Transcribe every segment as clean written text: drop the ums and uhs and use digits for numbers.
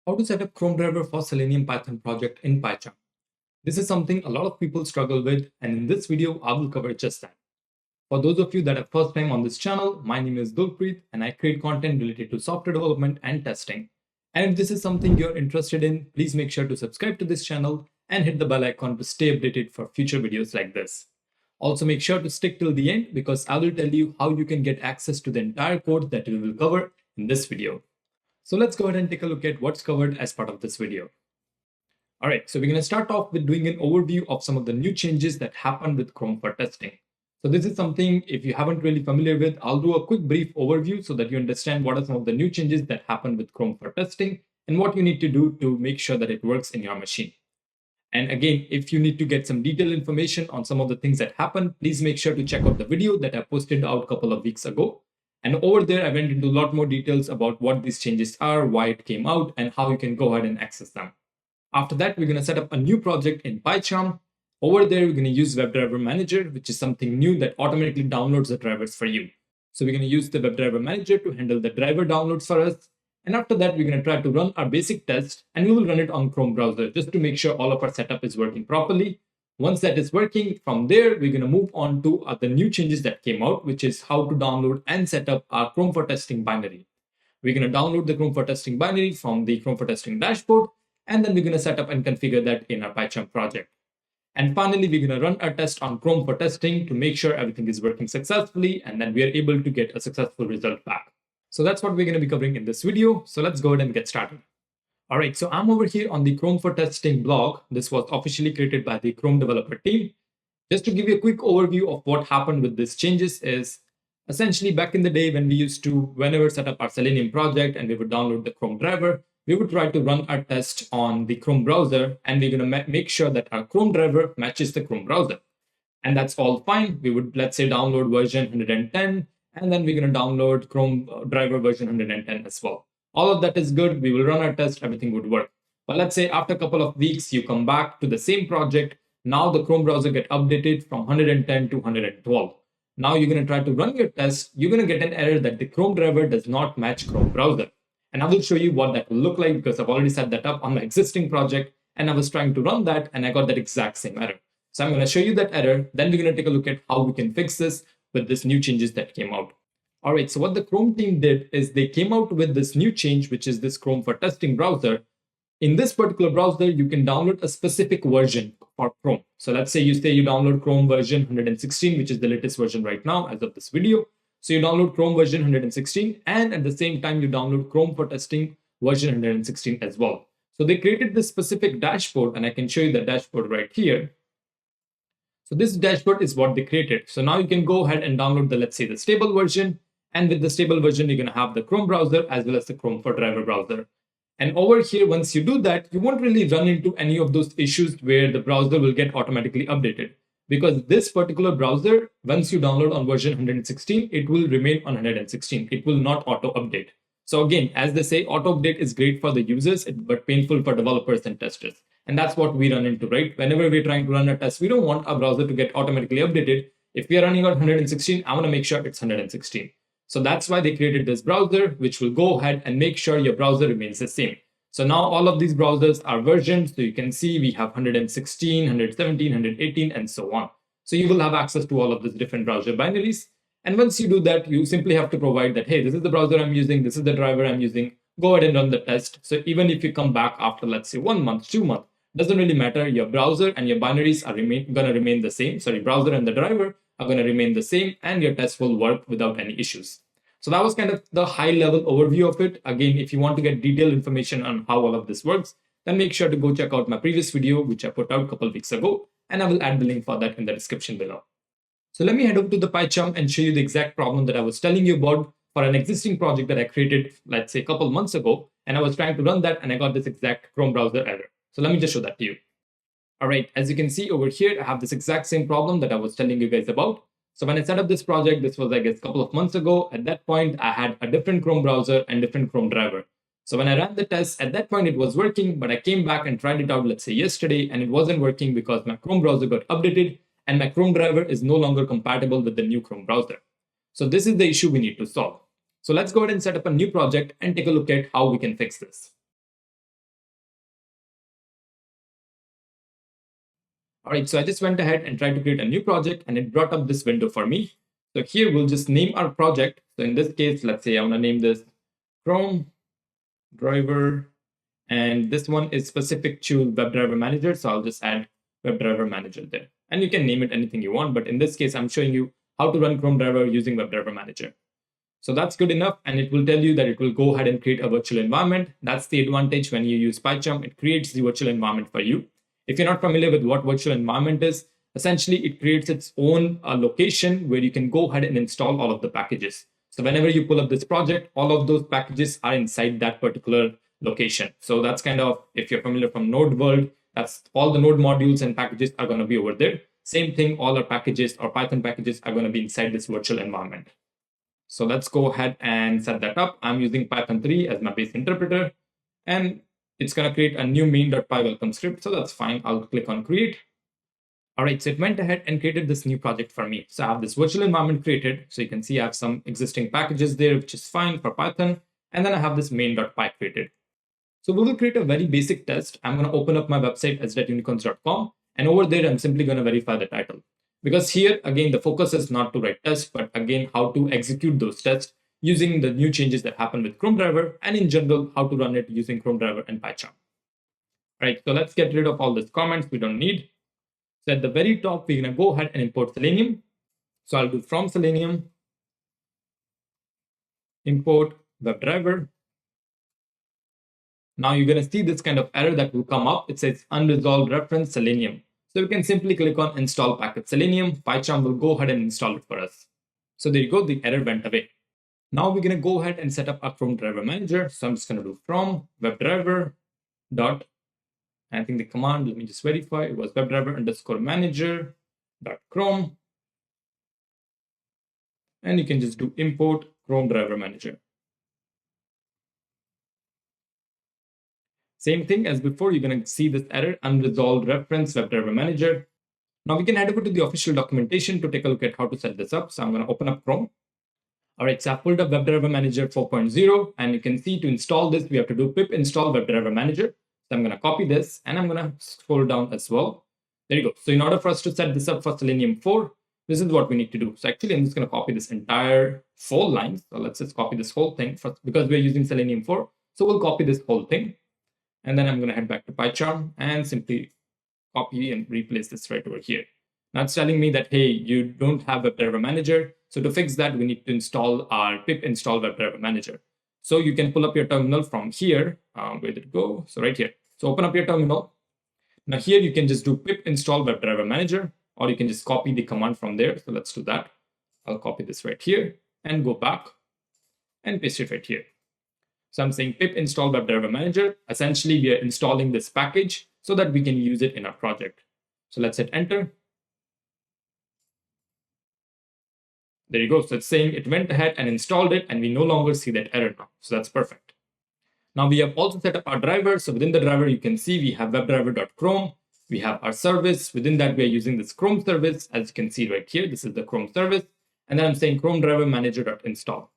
How to set up Chromedriver for Selenium Python project in PyCharm. This is something a lot of people struggle with, and in this video, I will cover just that. For those of you that are first time on this channel, my name is Gulpreet, and I create content related to software development and testing. And if this is something you're interested in, please make sure to subscribe to this channel and hit the bell icon to stay updated for future videos like this. Also, make sure to stick till the end because I will tell you how you can get access to the entire code that we will cover in this video. So let's go ahead and take a look at what's covered as part of this video. All right, so we're going to start off with doing an overview of some of the new changes that happened with Chrome for testing. So this is something, if you haven't really familiar with, I'll do a quick brief overview so that you understand what are some of the new changes that happened with Chrome for testing and what you need to do to make sure that it works in your machine. And again, if you need to get some detailed information on some of the things that happened, please make sure to check out the video that I posted out a couple of weeks ago. And over there, I went into a lot more details about what these changes are, why it came out, and how you can go ahead and access them. After that, we're going to set up a new project in PyCharm. Over there, we're going to use WebDriver Manager, which is something new that automatically downloads the drivers for you. So we're going to use the WebDriver Manager to handle the driver downloads for us. And after that, we're going to try to run our basic test, and we will run it on Chrome browser just to make sure all of our setup is working properly. Once that is working, from there, we're going to move on to the new changes that came out, which is how to download and set up our Chrome for Testing binary. We're going to download the Chrome for Testing binary from the Chrome for Testing dashboard, and then we're going to set up and configure that in our PyCharm project. And finally, we're going to run our test on Chrome for Testing to make sure everything is working successfully, and then we are able to get a successful result back. So that's what we're going to be covering in this video. So let's go ahead and get started. All right, so I'm over here on the Chrome for Testing blog. This was officially created by the Chrome developer team. Just to give you a quick overview of what happened with these changes is essentially back in the day when we used to, whenever set up our Selenium project and we would download the Chrome driver, we would try to run our test on the Chrome browser, and we're going to make sure that our Chrome driver matches the Chrome browser. And that's all fine. We would, let's say, download version 110, and then we're going to download Chrome driver version 110 as well. All of that is good. We will run our test. Everything would work. But let's say after a couple of weeks, you come back to the same project. Now the Chrome browser get updated from 110 to 112. Now you're going to try to run your test. You're going to get an error that the Chrome driver does not match Chrome browser. And I will show you what that will look like because I've already set that up on my existing project. And I was trying to run that and I got that exact same error. So I'm going to show you that error. Then we're going to take a look at how we can fix this with these new changes that came out. All right, so what the Chrome team did is they came out with this new change, which is this Chrome for Testing browser. In this particular browser, you can download a specific version for Chrome. So let's say you download Chrome version 116, which is the latest version right now as of this video. So you download Chrome version 116, and at the same time, you download Chrome for Testing version 116 as well. So they created this specific dashboard, and I can show you the dashboard right here. So this dashboard is what they created. So now you can go ahead and download the, let's say, the stable version. And with the stable version, you're going to have the Chrome browser as well as the Chrome for driver browser. And over here, once you do that, you won't really run into any of those issues where the browser will get automatically updated. Because this particular browser, once you download on version 116, it will remain on 116. It will not auto-update. So again, as they say, auto-update is great for the users, but painful for developers and testers. And that's what we run into, right? Whenever we're trying to run a test, we don't want our browser to get automatically updated. If we are running on 116, I want to make sure it's 116. So that's why they created this browser, which will go ahead and make sure your browser remains the same. So now all of these browsers are versioned. So you can see we have 116, 117, 118, and so on. So you will have access to all of these different browser binaries. And once you do that, you simply have to provide that, hey, this is the browser I'm using, this is the driver I'm using. Go ahead and run the test. So even if you come back after, let's say, 1 month, 2 months, doesn't really matter. Your browser and your binaries are going to remain the same. Sorry, browser and the driver are going to remain the same, and your test will work without any issues. So that was kind of the high level overview of it. Again, if you want to get detailed information on how all of this works, then make sure to go check out my previous video, which I put out a couple of weeks ago, and I will add the link for that in the description below. So let me head over to the PyCharm and show you the exact problem that I was telling you about for an existing project that I created, let's say a couple months ago, and I was trying to run that and I got this exact Chrome browser error. So let me just show that to you. All right, as you can see over here, I have this exact same problem that I was telling you guys about. So when I set up this project, this was, I guess, a couple of months ago. At that point, I had a different Chrome browser and different Chrome driver. So when I ran the test, at that point, it was working, but I came back and tried it out, let's say yesterday, and it wasn't working because my Chrome browser got updated and my Chrome driver is no longer compatible with the new Chrome browser. So this is the issue we need to solve. So let's go ahead and set up a new project and take a look at how we can fix this. All right, so I just went ahead and tried to create a new project and it brought up this window for me. So here we'll just name our project. So in this case, let's say I want to name this Chromedriver, and this one is specific to WebDriver Manager. So I'll just add WebDriver Manager there. And you can name it anything you want, but in this case, I'm showing you how to run Chromedriver using WebDriver Manager. So that's good enough, and it will tell you that it will go ahead and create a virtual environment. That's the advantage when you use PyCharm. It creates the virtual environment for you. If you're not familiar with what virtual environment is, essentially it creates its own location where you can go ahead and install all of the packages. So whenever you pull up this project, all of those packages are inside that particular location. So that's kind of, if you're familiar from Node world, that's all the Node modules and packages are going to be over there. Same thing, all our packages or Python packages are going to be inside this virtual environment. So let's go ahead and set that up. I'm using Python 3 as my base interpreter, and it's going to create a new main.py welcome script. So that's fine. I'll click on create. All right, so it went ahead and created this new project for me. So I have this virtual environment created. So you can see I have some existing packages there, which is fine for Python. And then I have this main.py created. So we will create a very basic test. I'm going to open up my website, sdetunicorns.com. And over there, I'm simply going to verify the title. Because here, again, the focus is not to write tests, but again, how to execute those tests using the new changes that happen with Chromedriver, and in general, how to run it using Chromedriver and PyCharm. Right, so let's get rid of all these comments we don't need. So at the very top, we're going to go ahead and import Selenium. So I'll do from Selenium, import WebDriver. Now you're going to see this kind of error that will come up. It says unresolved reference Selenium. So we can simply click on install package Selenium. PyCharm will go ahead and install it for us. So there you go, the error went away. Now we're going to go ahead and set up our Chromedriver manager. So I'm just going to do from webdriver dot, I think the command, let me just verify, it was webdriver underscore manager dot chrome. And you can just do import Chromedriver manager. Same thing as before, you're going to see this error, unresolved reference WebDriver Manager. Now we can head over to the official documentation to take a look at how to set this up. So I'm going to open up Chrome. All right, so I've pulled up WebDriver Manager 4.0, and you can see to install this, we have to do pip install WebDriver Manager. So I'm going to copy this, and I'm going to scroll down as well. There you go. So in order for us to set this up for Selenium 4, this is what we need to do. So actually, I'm just going to copy this entire 4 lines. So let's just copy this whole thing first, because we're using Selenium 4. So we'll copy this whole thing. And then I'm going to head back to PyCharm and simply copy and replace this right over here. Now it's telling me that, hey, you don't have WebDriver Manager. So to fix that, we need to install our pip install WebDriver Manager. So you can pull up your terminal from here. Where did it go? So right here. So open up your terminal. Now here you can just do pip install WebDriver Manager, or you can just copy the command from there. So let's do that. I'll copy this right here and go back and paste it right here. So I'm saying pip install WebDriver Manager. Essentially, we are installing this package so that we can use it in our project. So let's hit enter. There you go. So it's saying it went ahead and installed it, and we no longer see that error now. So that's perfect. Now we have also set up our driver. So within the driver, you can see we have webdriver.chrome. We have our service. Within that, we are using this Chrome service. As you can see right here, this is the Chrome service. And then I'm saying Chromedriver manager.install.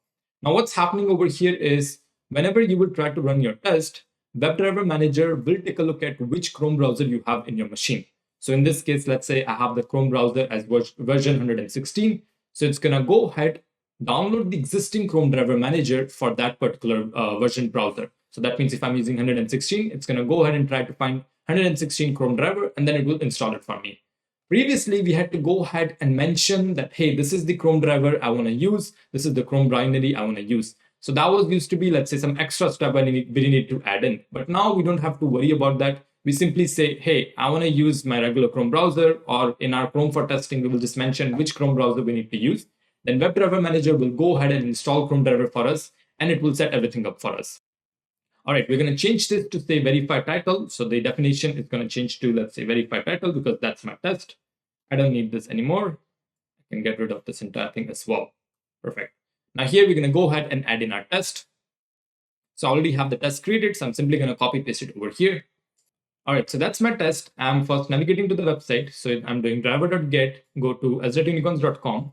Now what's happening over here is whenever you will try to run your test, WebDriver Manager will take a look at which Chrome browser you have in your machine. So in this case, let's say I have the Chrome browser as version 116. So it's going to go ahead, download the existing Chromedriver Manager for that particular version browser. So that means if I'm using 116, it's going to go ahead and try to find 116 Chromedriver, and then it will install it for me. Previously, we had to go ahead and mention that, hey, this is the Chromedriver I want to use. This is the Chrome binary I want to use. So that was used to be, let's say, some extra step we need to add in. But now we don't have to worry about that. We simply say, hey, I want to use my regular Chrome browser, or in our Chrome for testing, we will just mention which Chrome browser we need to use. Then WebDriver Manager will go ahead and install Chromedriver for us, and it will set everything up for us. All right, we're going to change this to say verify title. So the definition is going to change to, let's say, verify title, because that's my test. I don't need this anymore. I can get rid of this entire thing as well. Perfect. Now here we're going to go ahead and add in our test. So I already have the test created, so I'm simply going to copy paste it over here. All right, so that's my test. I'm first navigating to the website. So I'm doing driver.get, go to sdetunicorns.com.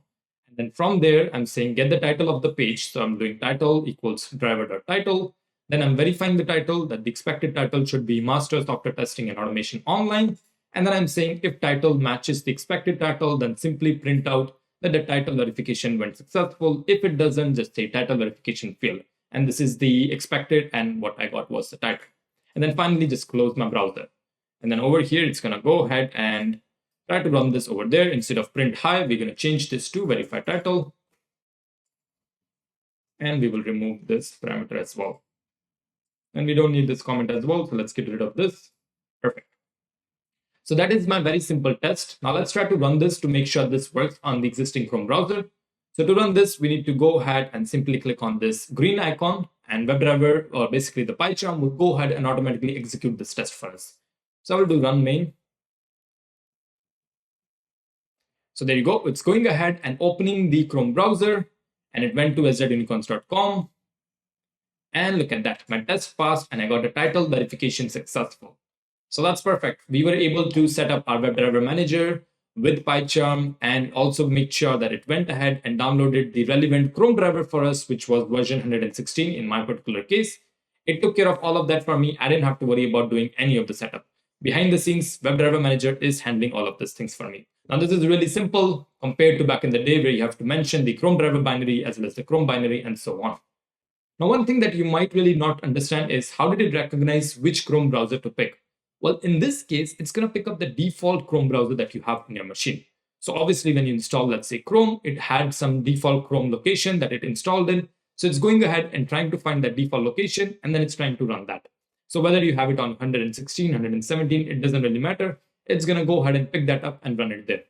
And then from there, I'm saying get the title of the page. So I'm doing title equals driver.title. Then I'm verifying the title, that the expected title should be Master Software Testing and Automation Online. And then I'm saying if title matches the expected title, then simply print out that the title verification went successful. If it doesn't, just say title verification failed. And this is the expected, and what I got was the title. And then finally, just close my browser. And then over here, it's going to go ahead and try to run this over there. Instead of print hi, we're going to change this to verify title. And we will remove this parameter as well. And we don't need this comment as well, so let's get rid of this. Perfect. So that is my very simple test. Now let's try to run this to make sure this works on the existing Chrome browser. So to run this, we need to go ahead and simply click on this green icon, and WebDriver, or basically the PyCharm, will go ahead and automatically execute this test for us. So I will do run main. So there you go. It's going ahead and opening the Chrome browser, and it went to sdetunicorns.com. And look at that, my test passed and I got a title verification successful. So that's perfect. We were able to set up our WebDriver manager with PyCharm and also make sure that it went ahead and downloaded the relevant Chrome driver for us, which was version 116 in my particular case. It took care of all of that for me. I didn't have to worry about doing any of the setup. Behind the scenes, WebDriver manager is handling all of these things for me. Now this is really simple compared to back in the day where you have to mention the Chrome driver binary as well as the Chrome binary and so on. Now, one thing that you might really not understand is how did it recognize which Chrome browser to pick? Well, in this case, it's going to pick up the default Chrome browser that you have in your machine. So obviously, when you install, let's say Chrome, it had some default Chrome location that it installed in. So it's going ahead and trying to find that default location, and then it's trying to run that. So whether you have it on 116, 117, it doesn't really matter. It's going to go ahead and pick that up and run it there.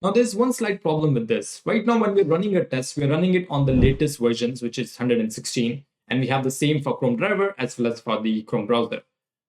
Now, there's one slight problem with this. Right now, when we're running a test, we're running it on the latest versions, which is 116, and we have the same for Chrome driver as well as for the Chrome browser.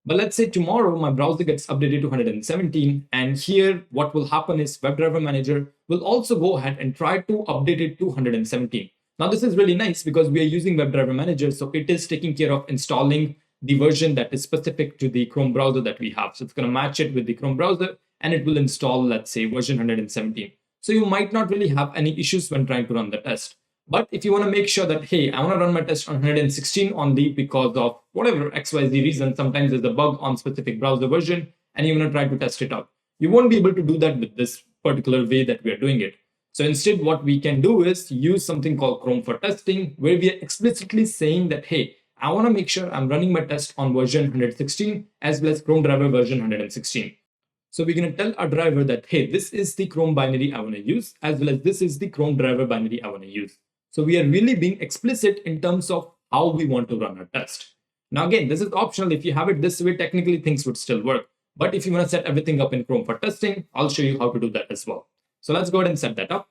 But let's say tomorrow, my browser gets updated to 117, and here what will happen is WebDriver Manager will also go ahead and try to update it to 117. Now, this is really nice because we are using WebDriver Manager, so it is taking care of installing the version that is specific to the Chrome browser that we have. So it's going to match it with the Chrome browser, and it will install, let's say, version 117. So you might not really have any issues when trying to run the test. But if you want to make sure that, hey, I want to run my test on 116 only because of whatever XYZ reason, sometimes there's a bug on specific browser version, and you want to try to test it out. You won't be able to do that with this particular way that we are doing it. So instead, what we can do is use something called Chrome for testing, where we are explicitly saying that, hey, I want to make sure I'm running my test on version 116 as well as Chrome driver version 116. So we're going to tell our driver that, hey, this is the Chrome binary I want to use, as well as this is the Chrome driver binary I want to use. So we are really being explicit in terms of how we want to run our test. Now, again, this is optional. If you have it this way, technically things would still work. But if you want to set everything up in Chrome for testing, I'll show you how to do that as well. So let's go ahead and set that up.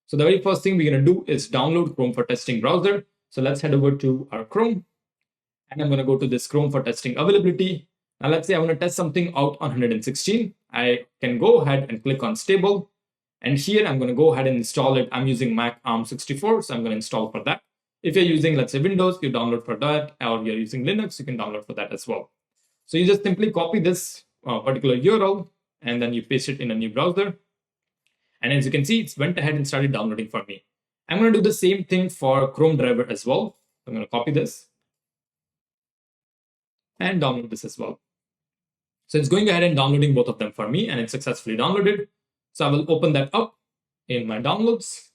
So the very first thing we're going to do is download Chrome for testing browser. So let's head over to our Chrome. And I'm going to go to this Chrome for testing availability. Now, let's say I want to test something out on 116. I can go ahead and click on stable. And here I'm going to go ahead and install it. I'm using Mac ARM64, so I'm going to install for that. If you're using, let's say, Windows, you download for that. Or you're using Linux, you can download for that as well. So you just simply copy this particular URL, and then you paste it in a new browser. And as you can see, it's went ahead and started downloading for me. I'm going to do the same thing for Chrome driver as well. I'm going to copy this and download this as well. So it's going ahead and downloading both of them for me, and it's successfully downloaded. So I will open that up in my downloads.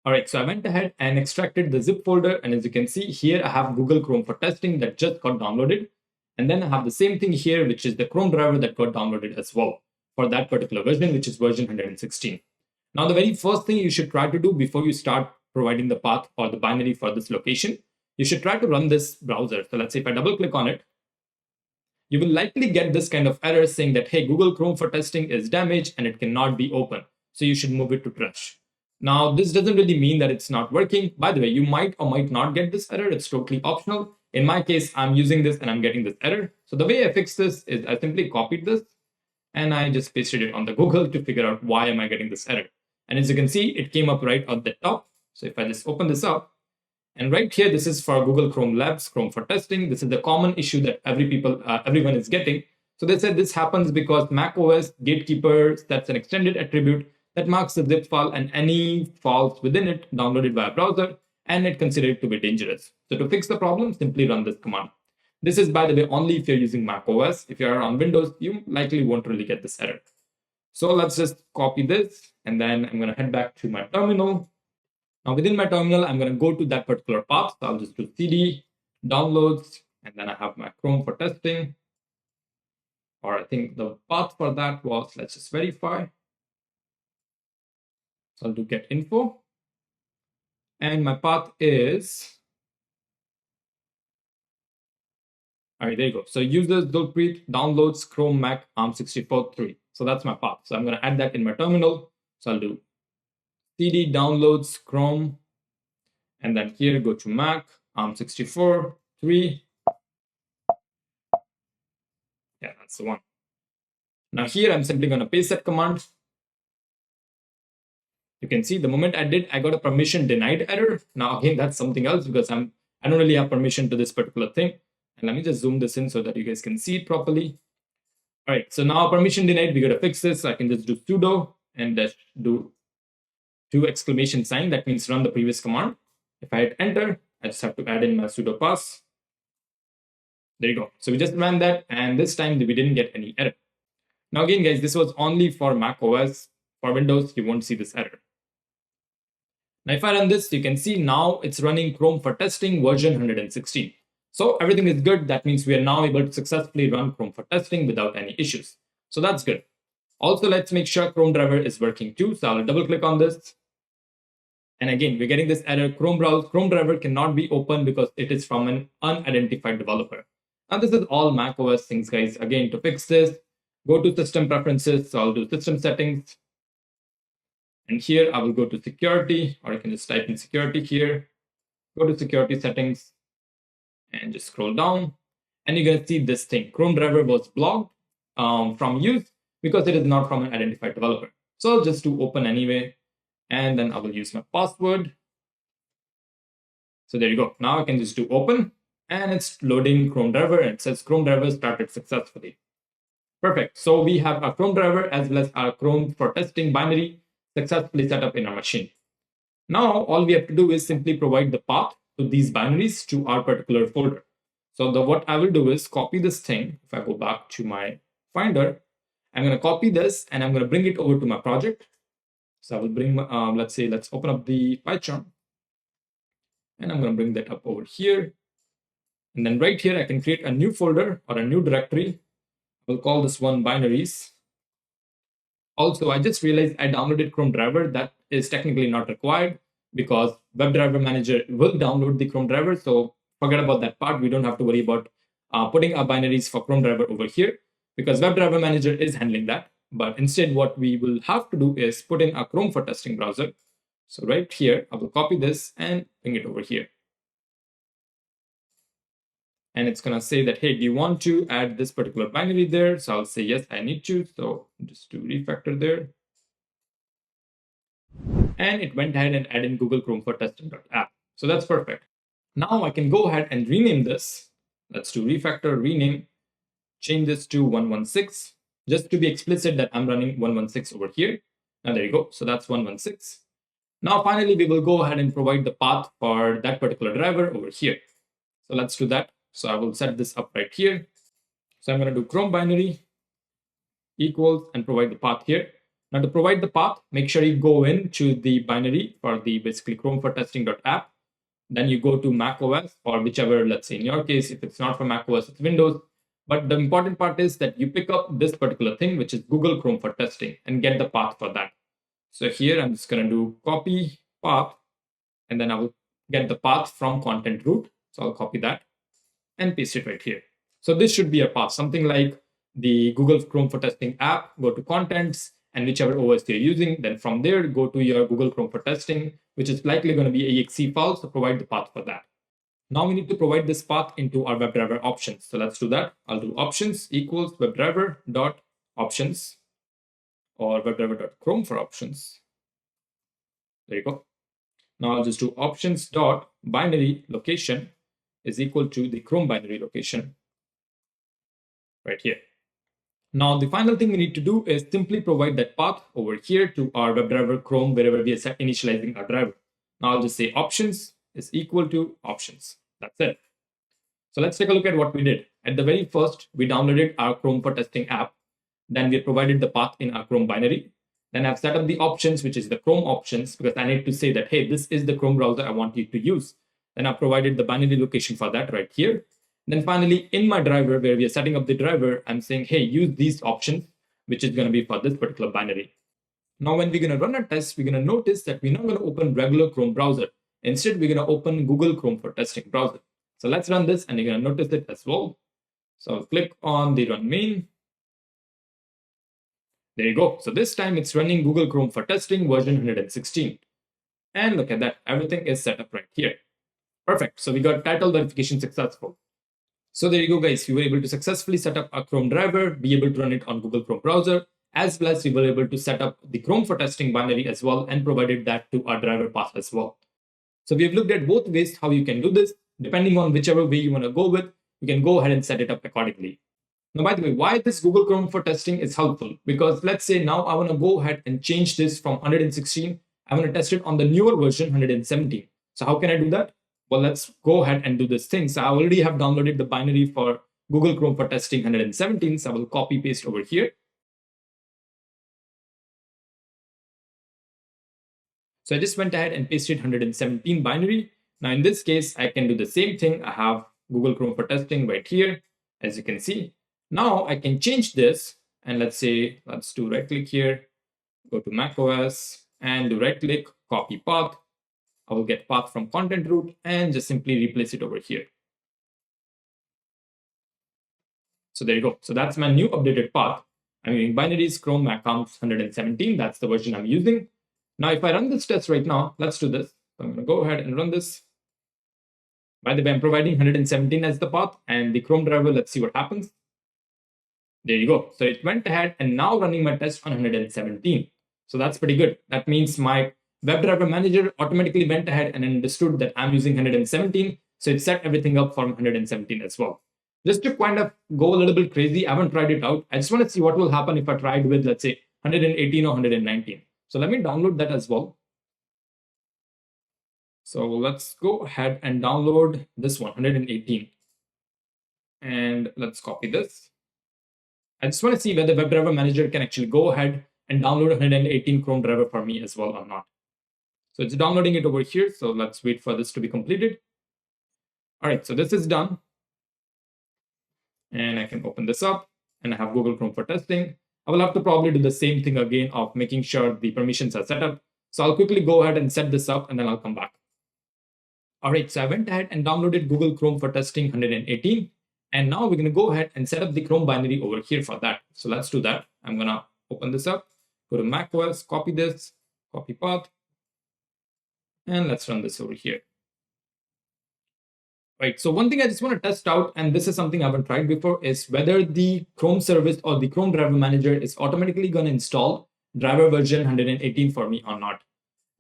All right, so I went ahead and extracted the zip folder, and as you can see here, I have Google Chrome for testing that just got downloaded. And then I have the same thing here, which is the Chrome driver that got downloaded as well for that particular version, which is version 116. Now, the very first thing you should try to do before you start providing the path or the binary for this location, you should try to run this browser. So let's say if I double click on it, you will likely get this kind of error saying that, hey, Google Chrome for testing is damaged and it cannot be open. So you should move it to trash. Now, this doesn't really mean that it's not working. By the way, you might or might not get this error. It's totally optional. In my case, I'm using this and I'm getting this error. So the way I fixed this is I simply copied this and I just pasted it on the Google to figure out why am I getting this error. And as you can see, it came up right at the top. So if I just open this up, and right here, this is for Google Chrome Labs, Chrome for testing. This is the common issue that everyone is getting. So they said this happens because macOS Gatekeeper sets an extended attribute that marks the zip file and any files within it downloaded by a browser, and it considered it to be dangerous. So to fix the problem, simply run this command. This is, by the way, only if you're using Mac OS. If you're on Windows, you likely won't really get this error. So let's just copy this, and then I'm going to head back to my terminal. Now within my terminal, I'm going to go to that particular path. So I'll just do cd downloads, and then I have my Chrome for testing. Or I think the path for that was, let's just verify. So I'll do get info. And my path is, all right, there you go. So users Dulpreet downloads Chrome Mac ARM64.3. So that's my path. So I'm going to add that in my terminal. So I'll do cd downloads Chrome, and then here go to Mac ARM64.3. Yeah, that's the one. Now here I'm simply going to paste that command. You can see the moment I did, I got a permission denied error. Now again, that's something else because I don't really have permission to this particular thing. And let me just zoom this in so that you guys can see it properly. All right, so now permission denied, we got to fix this. So I can just do sudo and just do 2 exclamation sign. That means run the previous command. If I hit enter, I just have to add in my sudo pass. There you go. So we just ran that, and this time we didn't get any error. Now again, guys, this was only for Mac OS. For Windows, you won't see this error. Now if I run this, you can see now it's running Chrome for testing version 116. So everything is good. That means we are now able to successfully run Chrome for testing without any issues. So that's good. Also, let's make sure Chromedriver is working too. So I'll double click on this. And again, we're getting this error, Chromedriver cannot be opened because it is from an unidentified developer. And this is all Mac OS things, guys. Again, to fix this, go to system preferences. So I'll do system settings. And here I will go to security, or I can just type in security here. Go to security settings and just scroll down. And you're going to see this thing. Chromedriver was blocked from use because it is not from an identified developer. So I'll just do open anyway. And then I will use my password. So there you go. Now I can just do open, and it's loading Chromedriver, and it says Chromedriver started successfully. Perfect. So we have our Chromedriver as well as our Chrome for testing binary successfully set up in our machine. Now all we have to do is simply provide the path to these binaries to our particular folder. So what I will do is copy this thing. If I go back to my Finder, I'm going to copy this and I'm going to bring it over to my project. So I will bring, let's open up the PyCharm, and I'm going to bring that up over here. And then right here, I can create a new folder or a new directory. We'll call this one binaries. Also, I just realized I downloaded Chromedriver. That is technically not required because WebDriver Manager will download the Chromedriver. So forget about that part. We don't have to worry about putting our binaries for Chromedriver over here because WebDriver Manager is handling that. But instead, what we will have to do is put in a Chrome for testing browser. So right here, I will copy this and bring it over here. And it's going to say that, hey, do you want to add this particular binary there? So I'll say, yes, I need to. So just do refactor there. And it went ahead and added in Google Chrome for testing.app. So that's perfect. Now I can go ahead and rename this. Let's do refactor, rename, change this to 116. Just to be explicit that I'm running 116 over here. Now there you go. So that's 116. Now finally, we will go ahead and provide the path for that particular driver over here. So let's do that. So I will set this up right here. So I'm going to do Chrome binary equals and provide the path here. Now to provide the path, make sure you go into the binary for the basically Chrome for testing.app. Then you go to Mac OS or whichever, let's say in your case, if it's not for Mac OS, it's Windows. But the important part is that you pick up this particular thing, which is Google Chrome for testing, and get the path for that. So here I'm just going to do copy path, and then I will get the path from content root. So I'll copy that and paste it right here. So this should be a path, something like the Google Chrome for testing app, go to contents and whichever OS you're using. Then from there, go to your Google Chrome for testing, which is likely going to be exe file. So provide the path for that. Now we need to provide this path into our WebDriver options. So let's do that. I'll do options equals WebDriver.options or WebDriver.Chrome for options. There you go. Now I'll just do options.binary location is equal to the Chrome binary location right here. Now the final thing we need to do is simply provide that path over here to our WebDriver Chrome wherever we are initializing our driver. Now I'll just say options is equal to options. That's it. So let's take a look at what we did. At the very first, we downloaded our Chrome for Testing app. Then we provided the path in our Chrome binary. Then I've set up the options, which is the Chrome options, because I need to say that, hey, this is the Chrome browser I want you to use. Then I've provided the binary location for that right here. Then finally, in my driver, where we are setting up the driver, I'm saying, hey, use these options, which is going to be for this particular binary. Now, when we're going to run a test, we're going to notice that we're not going to open regular Chrome browser. Instead, we're going to open Google Chrome for Testing browser. So let's run this, and you're going to notice it as well. So I'll click on the run main. There you go. So this time it's running Google Chrome for Testing version 116. And look at that. Everything is set up right here. Perfect. So we got title verification successful. So there you go, guys. We were able to successfully set up a Chrome driver, be able to run it on Google Chrome browser, as well as we were able to set up the Chrome for Testing binary as well and provided that to our driver path as well. So we have looked at both ways how you can do this. Depending on whichever way you want to go with, you can go ahead and set it up accordingly. Now, by the way, why this Google Chrome for Testing is helpful? Because let's say now I want to go ahead and change this from 116. I want to test it on the newer version 117. So how can I do that? Well, let's go ahead and do this thing. So I already have downloaded the binary for Google Chrome for Testing 117. So I will copy paste over here. So I just went ahead and pasted 117 binary. Now in this case, I can do the same thing. I have Google Chrome for Testing right here, as you can see. Now I can change this, and let's do right click here, go to macOS and do right click, copy path. I will get path from content root and just simply replace it over here. So there you go. So that's my new updated path. I'm using binaries, Chrome accounts 117. That's the version I'm using. Now, if I run this test right now, let's do this. So I'm going to go ahead and run this. By the way, I'm providing 117 as the path and the Chrome driver. Let's see what happens. There you go. So it went ahead and now running my test on 117. So that's pretty good. That means my WebDriver manager automatically went ahead and understood that I'm using 117. So it set everything up for 117 as well. Just to kind of go a little bit crazy, I haven't tried it out. I just want to see what will happen if I tried with, let's say, 118 or 119. So let me download that as well. So let's go ahead and download this one, 118. And let's copy this. I just want to see whether WebDriver Manager can actually go ahead and download 118 Chrome driver for me as well or not. So it's downloading it over here. So let's wait for this to be completed. All right, so this is done. And I can open this up and I have Google Chrome for Testing. I will have to probably do the same thing again of making sure the permissions are set up. So I'll quickly go ahead and set this up and then I'll come back. All right, so I went ahead and downloaded Google Chrome for Testing 118. And now we're going to go ahead and set up the Chrome binary over here for that. So let's do that. I'm going to open this up, go to macOS, copy this, copy path, and let's run this over here. Right, so one thing I just want to test out, and this is something I haven't tried before, is whether the Chrome service or the Chrome driver manager is automatically going to install driver version 118 for me or not.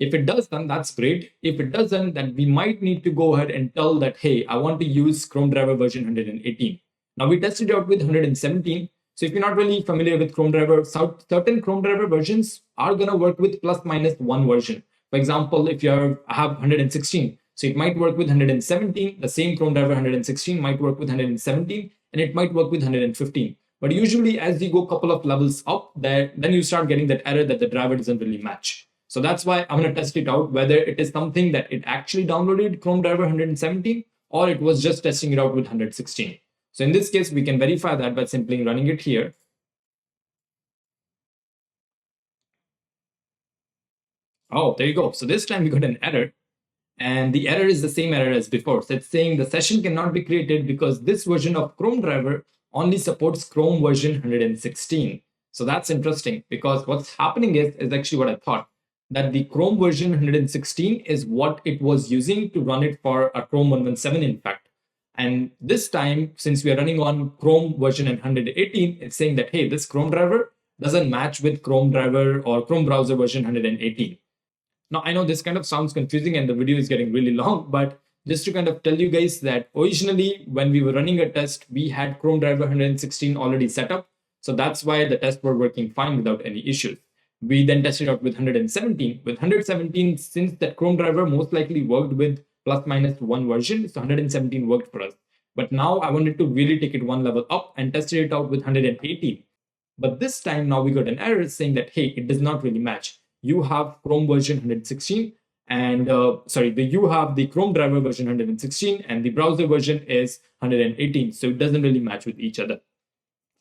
If it does, then that's great. If it doesn't, then we might need to go ahead and tell that, hey, I want to use Chrome driver version 118. Now we tested it out with 117. So if you're not really familiar with Chrome driver, certain Chrome driver versions are going to work with plus minus one version. For example, if you have 116, so it might work with 117. The same Chrome driver 116 might work with 117, and it might work with 115. But usually, as you go a couple of levels up, then you start getting that error that the driver doesn't really match. So that's why I'm going to test it out, whether it is something that it actually downloaded Chrome driver 117, or it was just testing it out with 116. So in this case, we can verify that by simply running it here. Oh, there you go. So this time we got an error. And the error is the same error as before. So it's saying the session cannot be created because this version of Chrome driver only supports Chrome version 116. So that's interesting because what's happening is actually what I thought, that the Chrome version 116 is what it was using to run it for a Chrome 117, in fact. And this time, since we are running on Chrome version 118, it's saying that, hey, this Chrome driver doesn't match with Chrome driver or Chrome browser version 118. Now, I know this kind of sounds confusing and the video is getting really long, but just to kind of tell you guys that originally when we were running a test, we had Chrome driver 116 already set up. So that's why the tests were working fine without any issues. We then tested out with 117. With 117, since that Chrome driver most likely worked with plus minus one version, so 117 worked for us. But now I wanted to really take it one level up and tested it out with 118. But this time now we got an error saying that, hey, it does not really match. You have Chrome version 116 and you have the Chromedriver version 116 and the browser version is 118. So it doesn't really match with each other.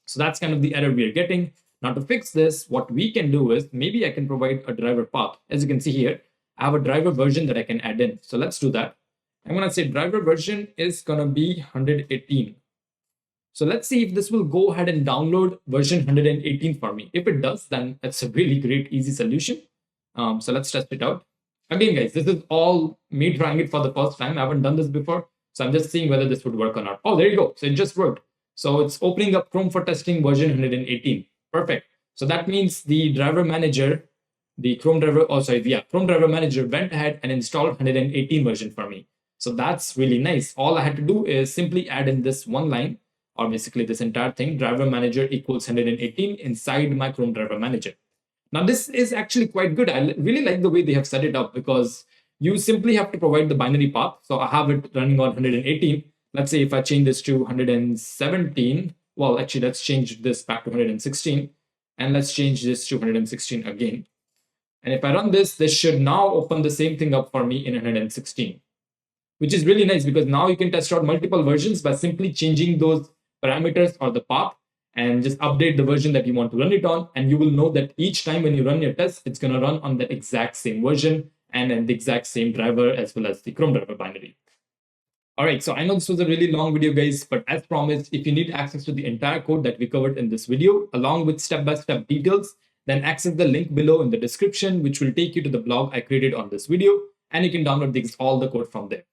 So that's kind of the error we are getting. Now to fix this, what we can do is maybe I can provide a driver path. As you can see here, I have a driver version that I can add in. So let's do that. I'm going to say driver version is going to be 118. So let's see if this will go ahead and download version 118 for me. If it does, then it's a really great, easy solution. So let's test it out. Again, guys, this is all me trying it for the first time. I haven't done this before. So I'm just seeing whether this would work or not. Oh, there you go. So it just worked. So it's opening up Chrome for testing version 118. Perfect. So that means the driver manager, Chromedriver manager went ahead and installed 118 version for me. So that's really nice. All I had to do is simply add in this one line, or basically this entire thing, driver manager equals 118 inside my Chromedriver manager. Now this is actually quite good. I really like the way they have set it up because you simply have to provide the binary path. So I have it running on 118. Let's say if I change this to 117, well, actually, let's change this back to 116. And let's change this to 116 again. And if I run this, this should now open the same thing up for me in 116, which is really nice because now you can test out multiple versions by simply changing those parameters or the path and just update the version that you want to run it on. And you will know that each time when you run your test, it's going to run on the exact same version and then the exact same driver as well as the Chromedriver binary. All right, so I know this was a really long video, guys, but as promised, if you need access to the entire code that we covered in this video, along with step-by-step details, then access the link below in the description, which will take you to the blog I created on this video, and you can download all the code from there.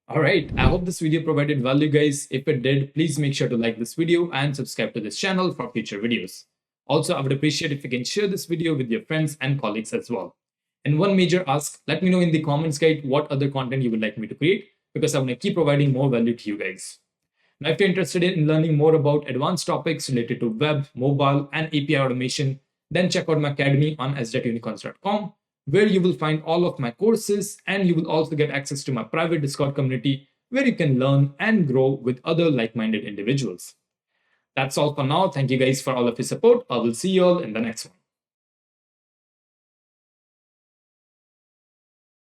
All right, I hope this video provided value, guys. If it did, please make sure to like this video and subscribe to this channel for future videos. Also, I would appreciate if you can share this video with your friends and colleagues as well. And one major ask, let me know in the comments, guys, what other content you would like me to create, because I want to keep providing more value to you guys. Now, if you're interested in learning more about advanced topics related to web, mobile, and API automation, then check out my academy on sdetunicorns.com, where you will find all of my courses, and you will also get access to my private Discord community, where you can learn and grow with other like-minded individuals. That's all for now. Thank you guys for all of your support. I will see you all in the next one.